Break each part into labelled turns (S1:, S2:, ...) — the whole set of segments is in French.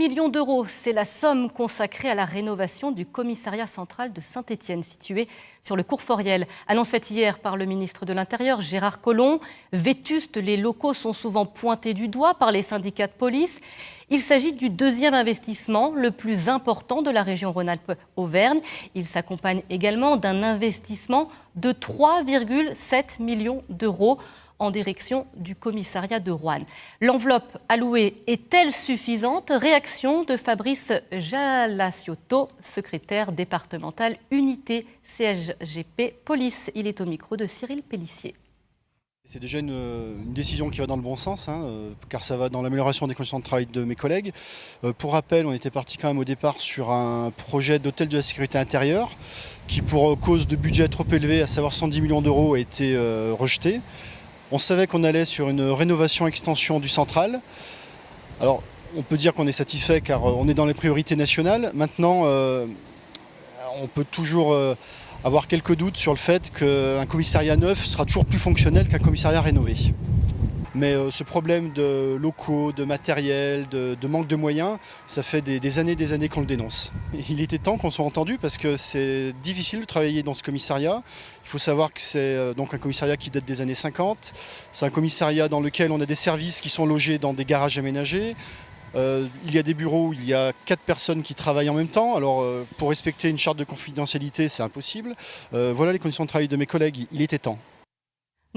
S1: millions d'euros, c'est la somme consacrée à la rénovation du commissariat central de Saint-Étienne, situé sur le cours Foriel. Annonce faite hier par le ministre de l'Intérieur, Gérard Collomb. Vétustes, les locaux sont souvent pointés du doigt par les syndicats de police. Il s'agit du deuxième investissement le plus important de la région Rhône-Alpes-Auvergne. Il s'accompagne également d'un investissement de 3,7 millions d'euros en direction du commissariat de Roanne. L'enveloppe allouée est-elle suffisante? Réaction de Fabrice Jalaciotto, secrétaire départemental unité CSGP Police. Il est au micro de Cyril Pellissier.
S2: C'est déjà une décision qui va dans le bon sens, car ça va dans l'amélioration des conditions de travail de mes collègues. Pour rappel, on était parti quand même au départ sur un projet d'hôtel de la sécurité intérieure qui, pour cause de budget trop élevé, à savoir 110 millions d'euros, a été rejeté. On savait qu'on allait sur une rénovation-extension du central. Alors, on peut dire qu'on est satisfait car on est dans les priorités nationales. Maintenant, on peut toujours avoir quelques doutes sur le fait qu'un commissariat neuf sera toujours plus fonctionnel qu'un commissariat rénové. Mais ce problème de locaux, de matériel, de manque de moyens, ça fait des années qu'on le dénonce. Il était temps qu'on soit entendu parce que c'est difficile de travailler dans ce commissariat. Il faut savoir que c'est donc un commissariat qui date des années 50. C'est un commissariat dans lequel on a des services qui sont logés dans des garages aménagés. Il y a des bureaux où il y a 4 personnes qui travaillent en même temps. Alors pour respecter une charte de confidentialité, c'est impossible. Voilà les conditions de travail de mes collègues, il était temps.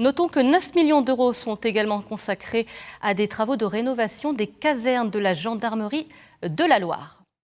S1: Notons que 9 millions d'euros sont également consacrés à des travaux de rénovation des casernes de la gendarmerie de la Loire.